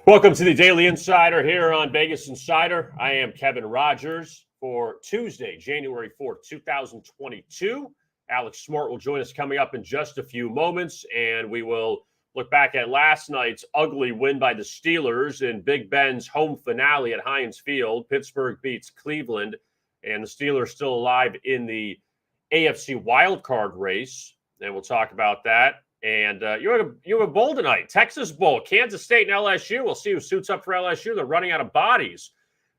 Welcome to the Daily Insider here on Vegas Insider. I am Kevin Rogers for Tuesday, January 4th, 2022. Alex Smart will join us coming up in just a few moments, and we will look back at last night's ugly win by the Steelers in Big Ben's home finale at Heinz Field. Pittsburgh beats Cleveland, and the Steelers still alive in the AFC wildcard race, and we'll talk about that. And you have a bowl tonight, Texas Bowl, Kansas State and LSU. We'll see who suits up for LSU. They're running out of bodies,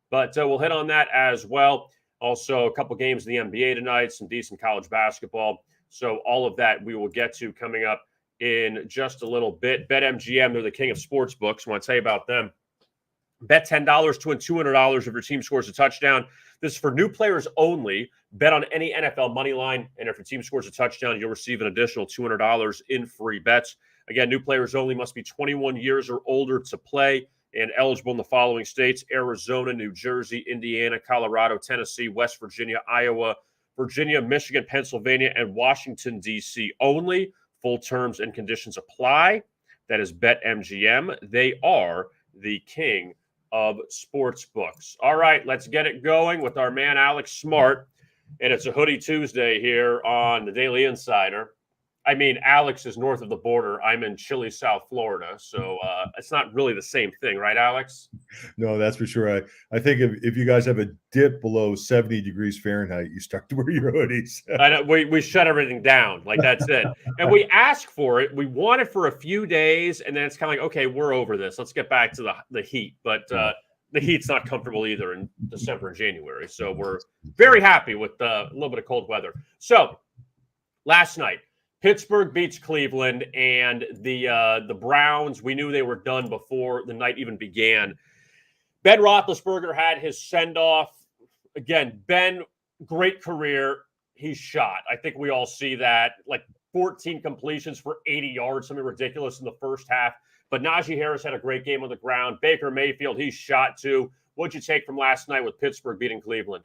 but we'll hit on that as well. Also, a couple games in the NBA tonight, some decent college basketball. So all of that we will get to coming up in just a little bit. BetMGM, they're the king of sports books. I want to tell you about them. Bet $10 to win $200 if your team scores a touchdown. This is for new players only. Bet on any NFL money line, and if your team scores a touchdown, you'll receive an additional $200 in free bets. Again, new players only, must be 21 years or older to play and eligible in the following states: Arizona, New Jersey, Indiana, Colorado, Tennessee, West Virginia, Iowa, Virginia, Michigan, Pennsylvania, and Washington, D.C. only. Full terms and conditions apply. That is BetMGM. They are the king of sports books. All right, let's get it going with our man Alex Smart. And it's a Hoodie Tuesday here on the Daily Insider. I mean, Alex is north of the border. I'm in chilly South Florida. So it's not really the same thing, right, Alex? No, that's for sure. I think if you guys have a dip below 70 degrees Fahrenheit, you start to wear your hoodies. I know, we shut everything down. Like, that's it. And we ask for it. We want it for a few days. And then it's kind of like, okay, we're over this. Let's get back to the heat. But the heat's not comfortable either in December and January. So we're very happy with a little bit of cold weather. So last night, Pittsburgh beats Cleveland, and the Browns, we knew they were done before the night even began. Ben Roethlisberger had his send-off. Again, Ben, great career. He's shot. I think we all see that. Like 14 completions for 80 yards, something ridiculous in the first half. But Najee Harris had a great game on the ground. Baker Mayfield, he's shot too. What'd you take from last night with Pittsburgh beating Cleveland?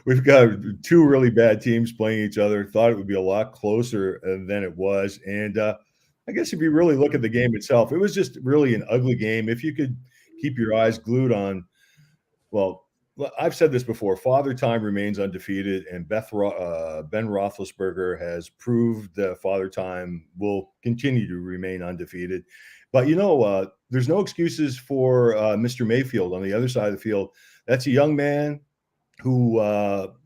We've got two really bad teams playing each other. Thought it would be a lot closer than it was. And I guess if you really look at the game itself, it was just really an ugly game. If you could keep your eyes glued on, well, I've said this before, Father Time remains undefeated, and Ben Roethlisberger has proved that Father Time will continue to remain undefeated. But, there's no excuses for Mr. Mayfield on the other side of the field. That's a young man who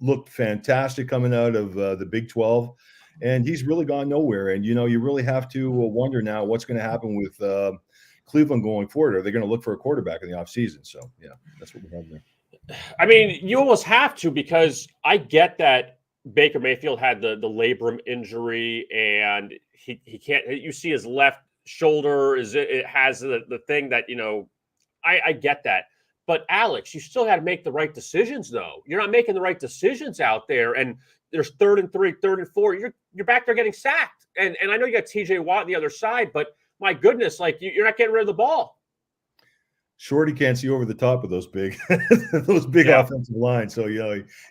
looked fantastic coming out of the Big 12, and he's really gone nowhere. And, you really have to wonder now what's going to happen with Cleveland going forward. Are they going to look for a quarterback in the offseason? So, yeah, that's what we have there. I mean, you almost have to, because I get that Baker Mayfield had the labrum injury, and he can't – you see his left shoulder, it has the thing that, I get that. But, Alex, you still had to make the right decisions, though. You're not making the right decisions out there, and there's 3rd and 3, 3rd and 4. You're back there getting sacked. And I know you got T.J. Watt on the other side, but, my goodness, like, you're not getting rid of the ball. Shorty can't see over the top of those big offensive lines. So,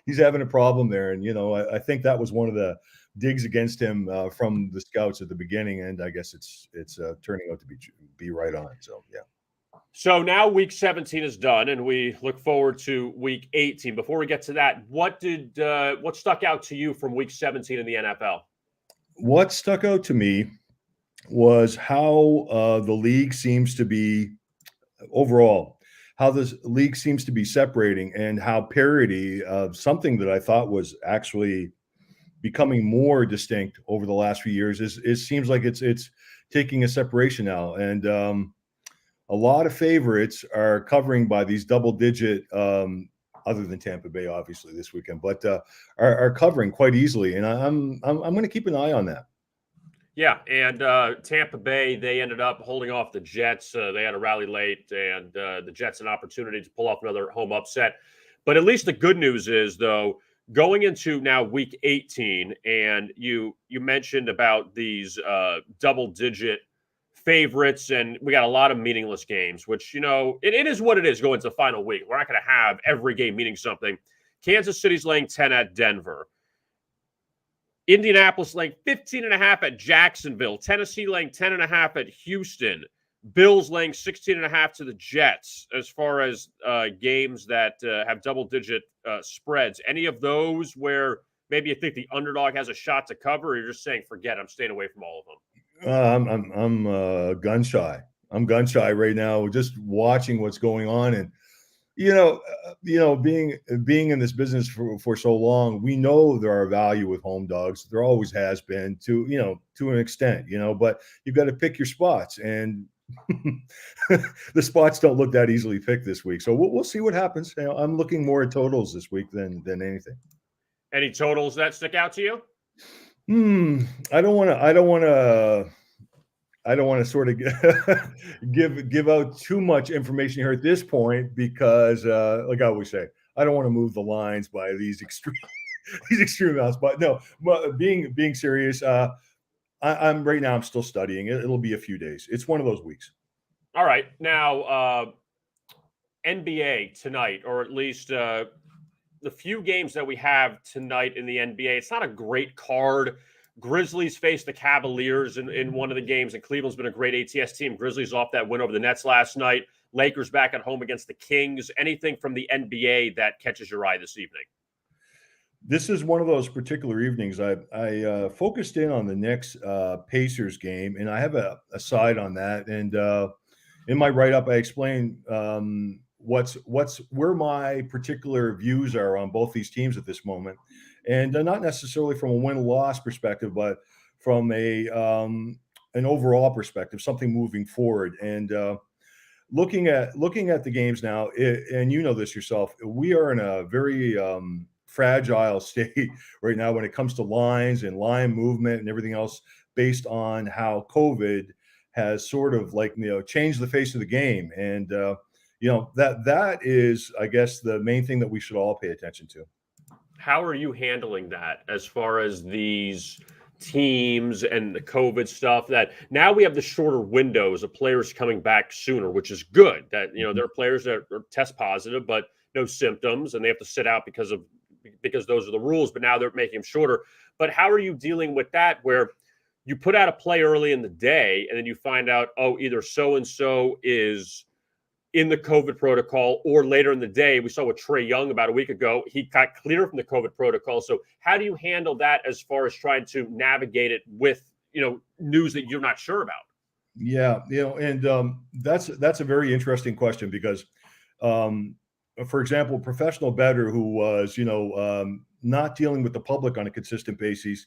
he's having a problem there. And, I think that was one of the digs against him from the scouts at the beginning. And I guess it's turning out to be right on. So, yeah. So now week 17 is done, and we look forward to week 18. Before we get to that, what stuck out to you from week 17 in the NFL? What stuck out to me was how the league seems to be overall, how this league seems to be separating, and how parity of something that I thought was actually becoming more distinct over the last few years it seems like it's taking a separation now. And a lot of favorites are covering by these double-digit, other than Tampa Bay, obviously, this weekend, but are covering quite easily. And I'm going to keep an eye on that. Yeah, and Tampa Bay, they ended up holding off the Jets. They had a rally late, and the Jets an opportunity to pull off another home upset. But at least the good news is, though, going into now week 18, and you mentioned about these double-digit favorites, and we got a lot of meaningless games, which, it is what it is going to the final week. We're not going to have every game meaning something. Kansas City's laying 10 at Denver. Indianapolis laying 15.5 at Jacksonville. Tennessee laying 10.5 at Houston. Bills laying 16.5 to the Jets as far as games that have double-digit spreads. Any of those where maybe you think the underdog has a shot to cover, or you're just saying, forget it, I'm staying away from all of them? I'm gun shy. I'm gun shy right now, just watching what's going on. And being in this business for so long, we know there are value with home dogs. There always has been to an extent, but you've got to pick your spots, and the spots don't look that easily picked this week. So we'll see what happens. I'm looking more at totals this week than anything. Any totals that stick out to you? I don't want to sort of give out too much information here at this point because, like I always say, I don't want to move the lines by these extreme amounts. But no, being serious, I'm right now. I'm still studying. It'll be a few days. It's one of those weeks. All right, now NBA tonight, or at least the few games that we have tonight in the NBA. It's not a great card. Grizzlies face the Cavaliers in one of the games, and Cleveland's been a great ATS team. Grizzlies off that win over the Nets last night. Lakers back at home against the Kings. Anything from the NBA that catches your eye this evening? This is one of those particular evenings. I focused in on the Knicks Pacers game, and I have a side on that. And in my write-up, I explained where my particular views are on both these teams at this moment. And not necessarily from a win-loss perspective, but from an overall perspective, something moving forward. And looking at the games now, and you know this yourself, we are in a very fragile state right now when it comes to lines and line movement and everything else, based on how COVID has sort of changed the face of the game. And that is, I guess, the main thing that we should all pay attention to. How are you handling that as far as these teams and the COVID stuff? That now we have the shorter windows of players coming back sooner, which is good. That there are players that are test positive but no symptoms, and they have to sit out because those are the rules. But now they're making them shorter. But how are you dealing with that, where you put out a play early in the day and then you find out, oh, either so and so is in the COVID protocol, or later in the day, we saw with Trae Young about a week ago, he got clear from the COVID protocol. So how do you handle that as far as trying to navigate it with, news that you're not sure about? Yeah. And that's a very interesting question because, for example, a professional bettor who was, not dealing with the public on a consistent basis,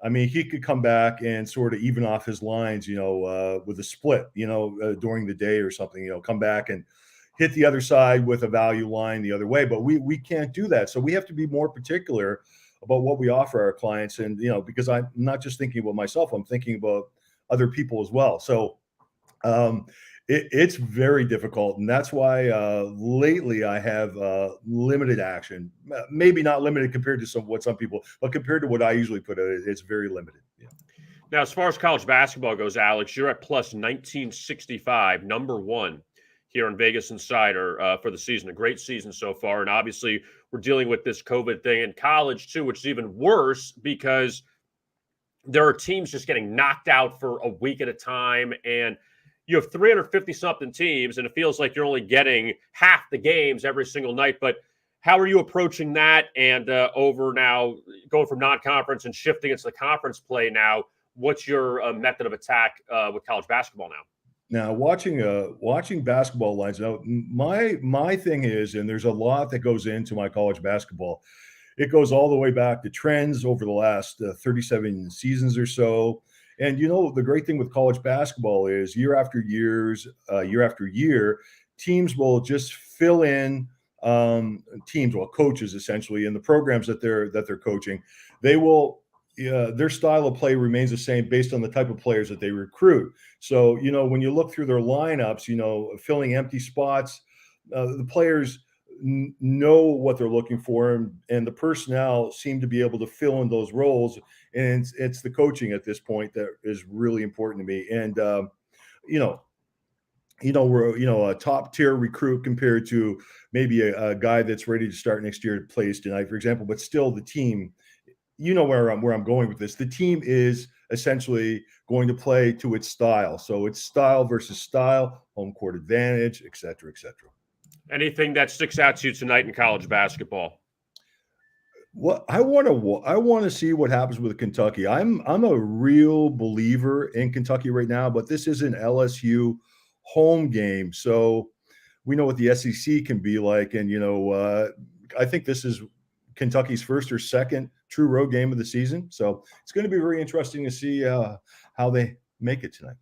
I mean, he could come back and sort of even off his lines, with a split, during the day or something, come back and hit the other side with a value line the other way. But we can't do that. So we have to be more particular about what we offer our clients. And, because I'm not just thinking about myself, I'm thinking about other people as well. So it's very difficult. And that's why lately I have limited action, maybe not limited compared to some people, but compared to what I usually put out, it's very limited. Yeah. Now, as far as college basketball goes, Alex, you're at plus 1965, number one here on Vegas Insider for the season. A great season so far. And obviously we're dealing with this COVID thing in college too, which is even worse because there are teams just getting knocked out for a week at a time. And you have 350-something teams, and it feels like you're only getting half the games every single night. But how are you approaching that? And over now, going from non-conference and shifting into the conference play now, what's your method of attack with college basketball now? Now, watching basketball lines. Now, my thing is, and there's a lot that goes into my college basketball. It goes all the way back to trends over the last 37 seasons or so. And, the great thing with college basketball is year after year, teams will just fill in coaches essentially in the programs that they're coaching. They will, their style of play remains the same based on the type of players that they recruit. So, when you look through their lineups, filling empty spots, the players know what they're looking for, and the personnel seem to be able to fill in those roles. And it's the coaching at this point that is really important to me. And we're a top tier recruit compared to maybe a guy that's ready to start next year plays tonight, for example. But still, the team, where I'm going with this. The team is essentially going to play to its style. So it's style versus style, home court advantage, et cetera, et cetera. Anything that sticks out to you tonight in college basketball? Well, I want to see what happens with Kentucky. I'm a real believer in Kentucky right now, but this is an LSU home game, so we know what the SEC can be like, and I think this is Kentucky's first or second true road game of the season. So it's going to be very interesting to see how they make it tonight.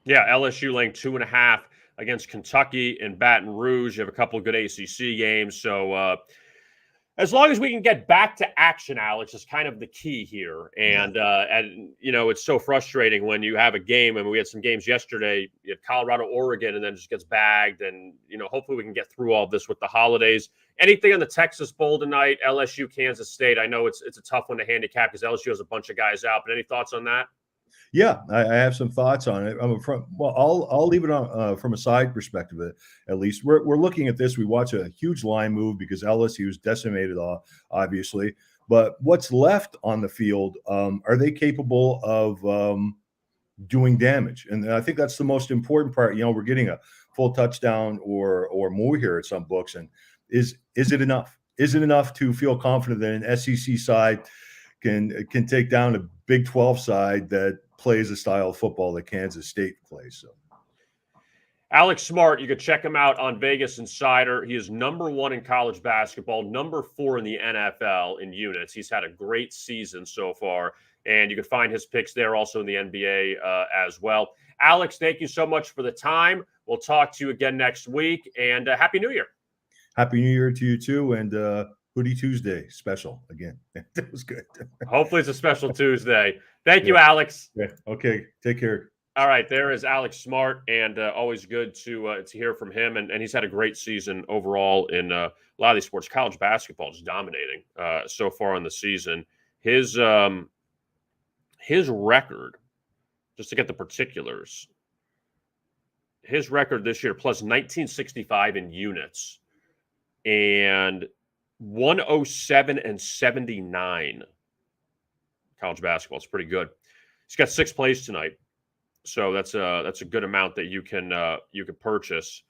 Yeah, LSU laying 2.5 against Kentucky in Baton Rouge. You have a couple of good ACC games, so as long as we can get back to action, Alex, is kind of the key here. And it's so frustrating when you have a game. I mean, we had some games yesterday. You had Colorado, Oregon, and then just gets bagged. And hopefully we can get through all this with the holidays. Anything on the Texas Bowl tonight? LSU, Kansas State. I know it's a tough one to handicap because LSU has a bunch of guys out. But any thoughts on that? Yeah, I have some thoughts on it. I'll leave it on from a side perspective. At least we're looking at this. We watch a huge line move because LSU is decimated, obviously. But what's left on the field? Are they capable of doing damage? And I think that's the most important part. We're getting a full touchdown or more here at some books. And is it enough? Is it enough to feel confident that an SEC side can take down a Big 12 side that plays a style of football that Kansas State plays? So, Alex Smart, you could check him out on Vegas Insider. He is number 1 in college basketball, number 4 in the NFL in units. He's had a great season so far, and you can find his picks there also in the NBA as well. Alex, thank you so much for the time. We'll talk to you again next week, and Happy New Year. Happy New Year to you too, and Hoodie Tuesday special again. That was good. Hopefully it's a special Tuesday. Thank you, Alex. Yeah. Okay. Take care. All right, there is Alex Smart, and always good to hear from him. And he's had a great season overall in a lot of these sports. College basketball is dominating so far in the season. His record, just to get the particulars, his record this year plus 1965 in units and 107-79 college basketball. It's pretty good. He's got 6 plays tonight, so that's a good amount that you can purchase.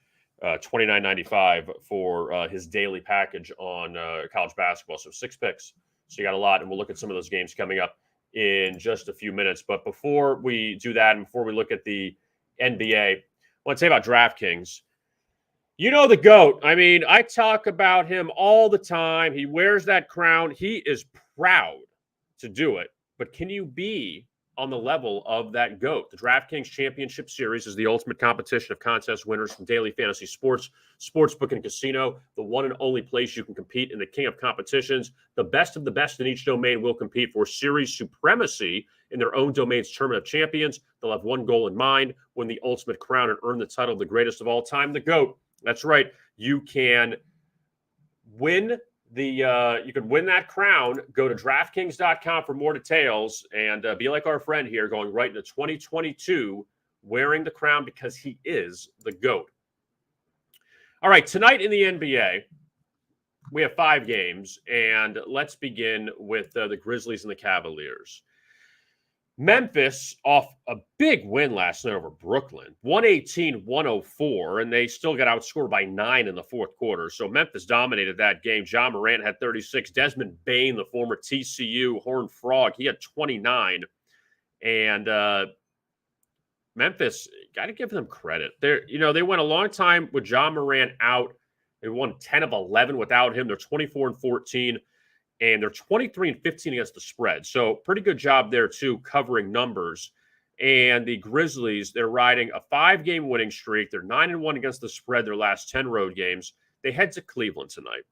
$29.95 for his daily package on college basketball. So 6 picks. So you got a lot, and we'll look at some of those games coming up in just a few minutes. But before we do that, and before we look at the NBA, I want to say about DraftKings. The GOAT. I mean, I talk about him all the time. He wears that crown. He is proud to do it. But can you be on the level of that GOAT? The DraftKings Championship Series is the ultimate competition of contest winners from daily fantasy sports, sportsbook, and casino. The one and only place you can compete in the king of competitions. The best of the best in each domain will compete for series supremacy in their own domain's tournament of champions. They'll have one goal in mind: win the ultimate crown and earn the title of the greatest of all time, the GOAT. That's right. You can win that crown. Go to DraftKings.com for more details and be like our friend here, going right into 2022 wearing the crown because he is the GOAT. All right, tonight in the NBA, we have 5 games, and let's begin with the Grizzlies and the Cavaliers. Memphis off a big win last night over Brooklyn, 118-104, and they still got outscored by 9 in the fourth quarter. So Memphis dominated that game. Ja Morant had 36. Desmond Bane, the former TCU Horned Frog, he had 29. And Memphis, got to give them credit. They went a long time with Ja Morant out. They won 10 of 11 without him. They're 24-14. And they're 23-15 against the spread. So pretty good job there, too, covering numbers. And the Grizzlies, they're riding a 5-game winning streak. They're 9-1 against the spread their last 10 road games. They head to Cleveland tonight.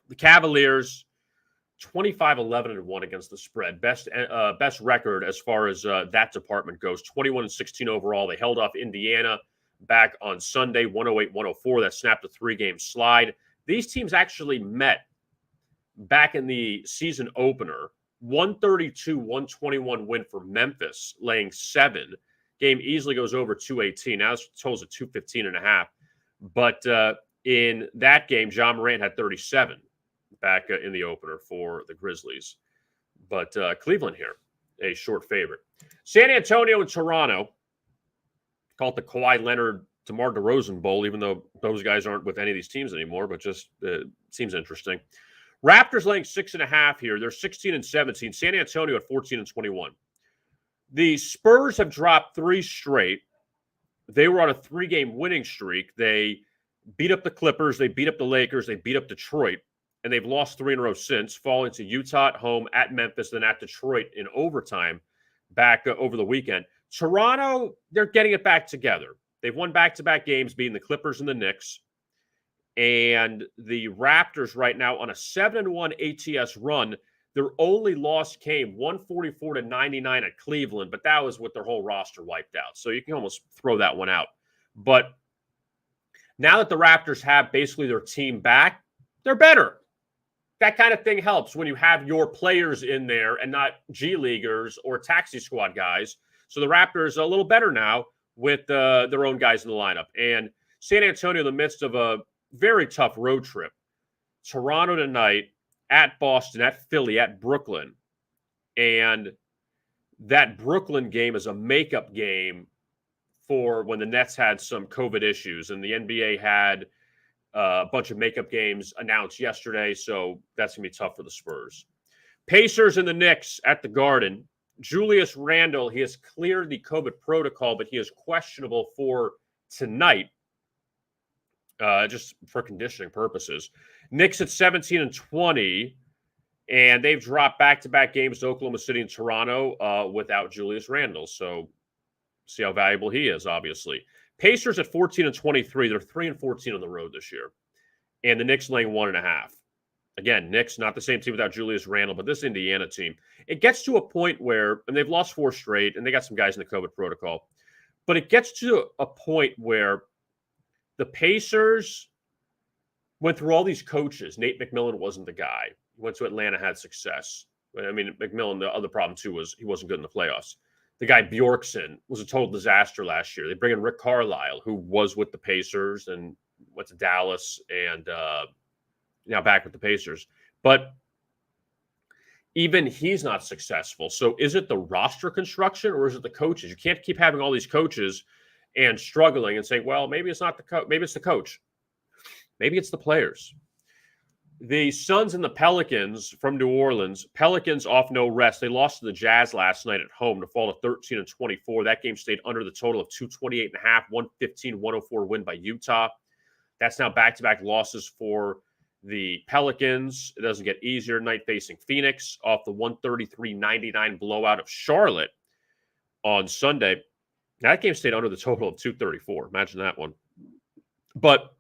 The Cavaliers, 25-11-1 against the spread. Best record as far as that department goes. 21-16 overall. They held off Indiana back on Sunday, 108-104. That snapped a 3-game slide. These teams actually met back in the season opener. 132-121 win for Memphis, laying 7. Game easily goes over 218. Now it's totals at 215.5. But in that game, Ja Morant had 37 back in the opener for the Grizzlies. But Cleveland here, a short favorite. San Antonio and Toronto. Call it the Kawhi Leonard, DeMar DeRozan Bowl, even though those guys aren't with any of these teams anymore, but just seems interesting. Raptors laying 6.5 here. They're 16-17. San Antonio at 14-21. The Spurs have dropped 3 straight. They were on a 3-game winning streak. They beat up the Clippers. They beat up the Lakers. They beat up Detroit. And they've lost 3 in a row since, falling to Utah at home, at Memphis, then at Detroit in overtime back over the weekend. Toronto, they're getting it back together. They've won back-to-back games, beating the Clippers and the Knicks. And the Raptors right now on a 7-1 ATS run. Their only loss came 144-99 at Cleveland, but that was with their whole roster wiped out. So you can almost throw that one out. But now that the Raptors have basically their team back, they're better. That kind of thing helps when you have your players in there and not G Leaguers or taxi squad guys. So the Raptors are a little better now with their own guys in the lineup. And San Antonio in the midst of a very tough road trip. Toronto tonight, at Boston, at Philly, at Brooklyn. And that Brooklyn game is a makeup game for when the Nets had some COVID issues. And the NBA had a bunch of makeup games announced yesterday, so that's going to be tough for the Spurs. Pacers and the Knicks at the Garden. Julius Randle, he has cleared the COVID protocol, but he is questionable for tonight, just for conditioning purposes. Knicks at 17-20, and they've dropped back-to-back games to Oklahoma City and Toronto without Julius Randle, so see how valuable he is, obviously. Pacers at 14-23. They're 3-14 on the road this year. And the Knicks laying 1.5. Again, Knicks, not the same team without Julius Randle, but this Indiana team. It gets to a point where, and they've lost 4 straight, and they got some guys in the COVID protocol, but it gets to a point where the Pacers went through all these coaches. Nate McMillan wasn't the guy. He went to Atlanta, had success. I mean, McMillan, the other problem, too, was he wasn't good in the playoffs. The guy Bjorkson was a total disaster last year. They bring in Rick Carlisle, who was with the Pacers and went to Dallas and now back with the Pacers. But even he's not successful. So is it the roster construction or is it the coaches? You can't keep having all these coaches and struggling and saying, well, maybe it's not the coach. Maybe it's the coach. Maybe it's the players. The Suns and the Pelicans from New Orleans. Pelicans off no rest. They lost to the Jazz last night at home to fall to 13-24. That game stayed under the total of 228.5, 115-104 win by Utah. That's now back-to-back losses for the Pelicans. It doesn't get easier tonight facing Phoenix off the 133-99 blowout of Charlotte on Sunday. That game stayed under the total of 234. Imagine that one. But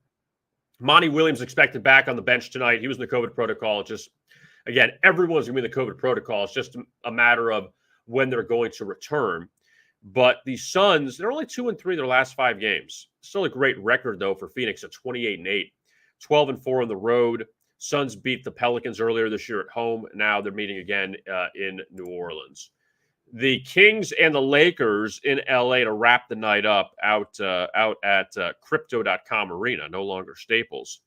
Monty Williams expected back on the bench tonight. He was in the COVID protocol. It's just, again, everyone's going to be in the COVID protocol. It's just a matter of when they're going to return. But the Suns, they're only 2-3 their last 5 games. Still a great record, though, for Phoenix at 28-8. 12-4 on the road. Suns beat the Pelicans earlier this year at home. Now they're meeting again in New Orleans. The Kings and the Lakers in LA to wrap the night up out at Crypto.com Arena, no longer Staples.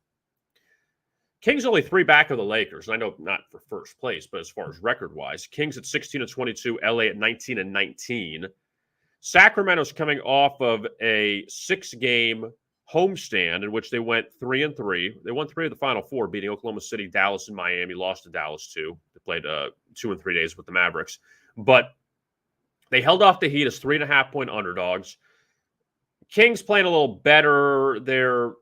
Kings only 3 back of the Lakers. I know not for first place, but as far as record-wise, Kings at 16-22, LA at 19-19. Sacramento's coming off of a 6-game homestand in which they went 3-3. They won 3 of the final 4, beating Oklahoma City, Dallas, and Miami. Lost to Dallas, too. They played 2 and 3 days with the Mavericks. But they held off the Heat as 3.5-point underdogs. Kings playing a little better. They're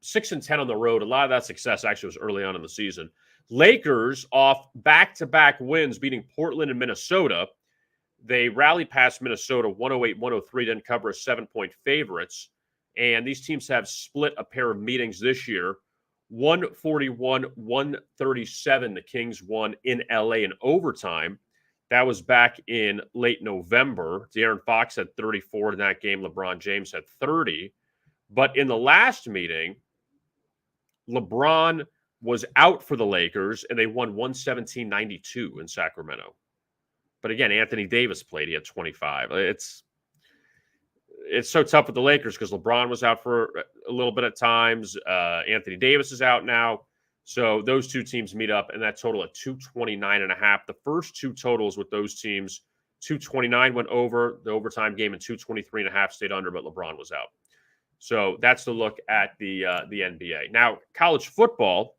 6-10 on the road. A lot of that success actually was early on in the season. Lakers off back-to-back wins, beating Portland and Minnesota. They rallied past Minnesota 108-103, didn't cover as 7-point favorites. And these teams have split a pair of meetings this year. 141-137, the Kings won in LA in overtime. That was back in late November. De'Aaron Fox had 34 in that game. LeBron James had 30. But in the last meeting, LeBron was out for the Lakers, and they won 117-92 in Sacramento. But again, Anthony Davis played. He had 25. It's so tough with the Lakers because LeBron was out for a little bit at times. Anthony Davis is out now. So those 2 teams meet up, and that total at 229.5. The first 2 totals with those teams, 229 went over. The overtime game in 223.5 stayed under, but LeBron was out. So that's the look at the NBA. Now, college football,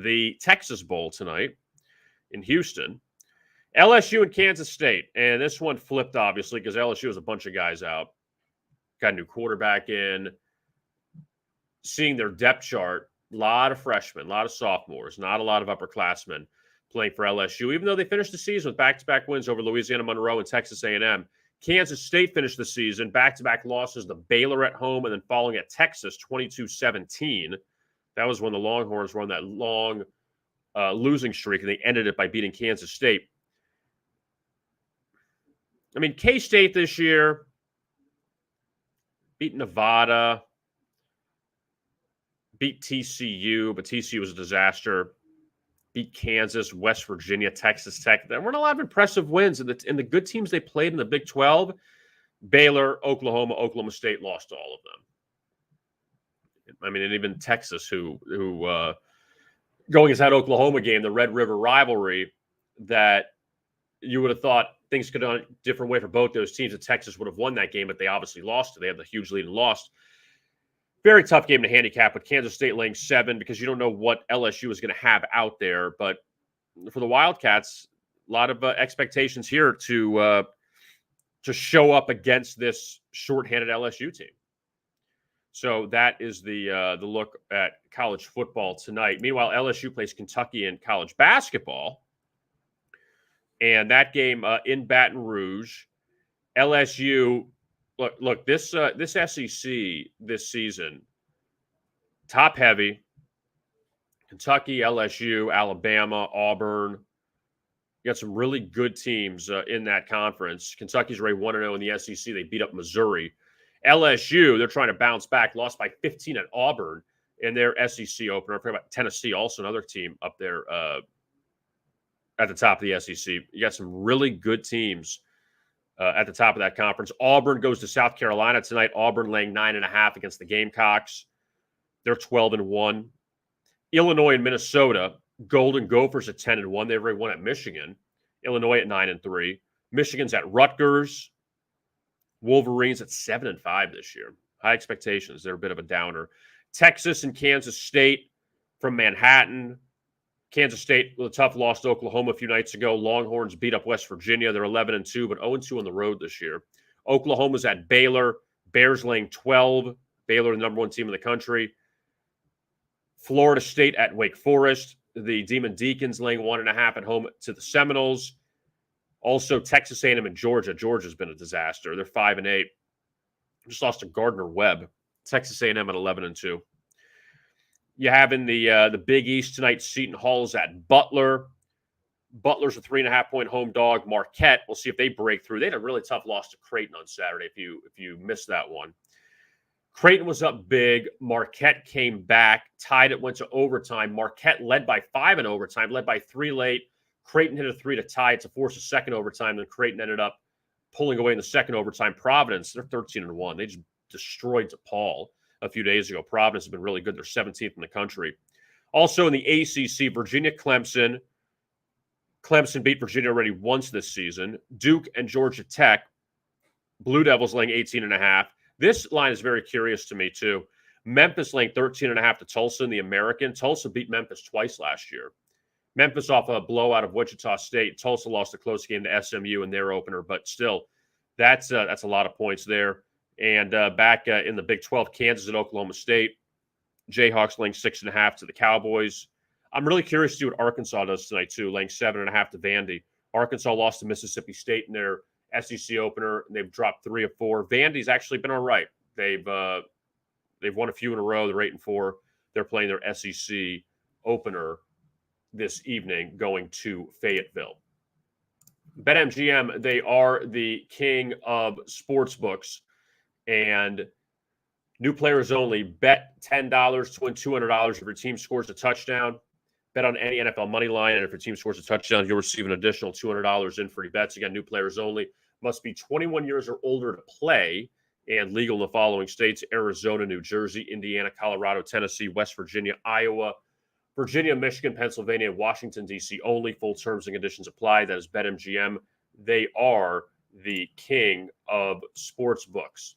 the Texas Bowl tonight in Houston. LSU and Kansas State. And this one flipped, obviously, because LSU has a bunch of guys out. Got a new quarterback in. Seeing their depth chart, a lot of freshmen, a lot of sophomores, not a lot of upperclassmen playing for LSU, even though they finished the season with back-to-back wins over Louisiana Monroe and Texas A&M. Kansas State finished the season, back-to-back losses, the Baylor at home and then following at Texas 22-17. That was when the Longhorns were on that long losing streak, and they ended it by beating Kansas State. I mean, K-State this year beat Nevada, beat TCU, but TCU was a disaster. Beat Kansas, West Virginia, Texas Tech. There weren't a lot of impressive wins. And the good teams they played in the Big 12, Baylor, Oklahoma, Oklahoma State lost all of them. I mean, and even Texas, who going into that Oklahoma game, the Red River rivalry, that you would have thought things could have gone a different way for both those teams. And Texas would have won that game, but they obviously lost. They had the huge lead and lost. Very tough game to handicap with Kansas State laying 7 because you don't know what LSU is going to have out there. But for the Wildcats, a lot of expectations here to show up against this shorthanded LSU team. So that is the look at college football tonight. Meanwhile, LSU plays Kentucky in college basketball. And that game in Baton Rouge, LSU... Look. This SEC this season, top heavy. Kentucky, LSU, Alabama, Auburn. You got some really good teams in that conference. Kentucky's ranked 1-0 in the SEC. They beat up Missouri. LSU, they're trying to bounce back. Lost by 15 at Auburn in their SEC opener. I forgot about Tennessee, also another team up there at the top of the SEC. You got some really good teams at the top of that conference. Auburn goes to South Carolina tonight. Auburn laying 9.5 against the Gamecocks. They're 12-1. Illinois and Minnesota. Golden Gophers at 10-1. They've already won at Michigan. Illinois at 9-3. Michigan's at Rutgers. Wolverines at 7-5 this year. High expectations. They're a bit of a downer. Texas and Kansas State from Manhattan. Kansas State with a tough loss to Oklahoma a few nights ago. Longhorns beat up West Virginia. They're 11-2, but 0-2 on the road this year. Oklahoma's at Baylor. Bears laying 12. Baylor, the number 1 team in the country. Florida State at Wake Forest. The Demon Deacons laying 1.5 at home to the Seminoles. Also, Texas A&M and Georgia. Georgia's been a disaster. They're 5-8. Just lost to Gardner-Webb. Texas A&M at 11-2. You have in the Big East tonight, Seton Hall's at Butler. Butler's a 3.5-point home dog. Marquette, we'll see if they break through. They had a really tough loss to Creighton on Saturday, if you missed that one. Creighton was up big. Marquette came back. Tied it, went to overtime. Marquette led by 5 in overtime, led by 3 late. Creighton hit a 3 to tie it to force a second overtime. Then Creighton ended up pulling away in the second overtime. Providence, they're 13-1. They just destroyed DePaul a few days ago. Providence has been really good. They're 17th in the country. Also in the ACC, Virginia, Clemson. Clemson beat Virginia already once this season. Duke and Georgia Tech. Blue Devils laying 18.5. This line is very curious to me, too. Memphis laying 13.5 to Tulsa in the American. Tulsa beat Memphis twice last year. Memphis off a blowout of Wichita State. Tulsa lost a close game to SMU in their opener, but still, that's a lot of points there. And back in the Big 12, Kansas at Oklahoma State. Jayhawks laying 6.5 to the Cowboys. I'm really curious to see what Arkansas does tonight, too, laying 7.5 to Vandy. Arkansas lost to Mississippi State in their SEC opener, and they've dropped 3 of 4. Vandy's actually been all right. They've won a few in a row. They're 8-4. They're playing their SEC opener this evening, going to Fayetteville. BetMGM, they are the king of sports books. And new players only. Bet $10 to win $200 if your team scores a touchdown. Bet on any NFL money line, and if your team scores a touchdown, you'll receive an additional $200 in free bets. Again, new players only. Must be 21 years or older to play and legal in the following states: Arizona, New Jersey, Indiana, Colorado, Tennessee, West Virginia, Iowa, Virginia, Michigan, Pennsylvania, Washington, D.C. only. Full terms and conditions apply. That is BetMGM, They are the king of sports books.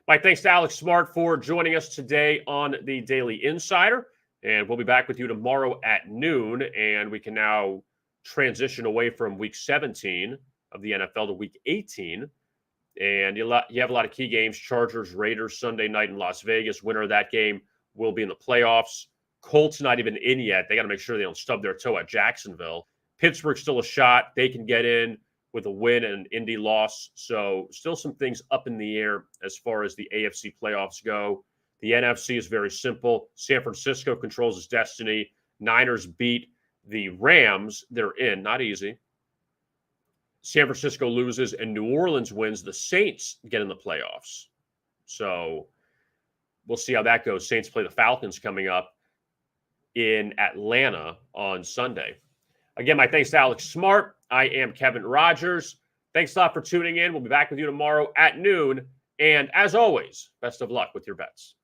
My thanks to Alex Smart for joining us today on the Daily Insider. And we'll be back with you tomorrow at noon. And we can now transition away from week 17 of the NFL to week 18. And you have a lot of key games: Chargers, Raiders, Sunday night in Las Vegas. Winner of that game will be in the playoffs. Colts not even in yet. They got to make sure they don't stub their toe at Jacksonville. Pittsburgh's still a shot. They can get in with a win and an Indy loss. So still some things up in the air as far as the AFC playoffs go. The NFC is very simple. San Francisco controls its destiny. Niners beat the Rams. They're in. Not easy. San Francisco loses and New Orleans wins. The Saints get in the playoffs. So we'll see how that goes. Saints play the Falcons coming up in Atlanta on Sunday. Again, my thanks to Alex Smart. I am Kevin Rogers. Thanks a lot for tuning in. We'll be back with you tomorrow at noon. And as always, best of luck with your bets.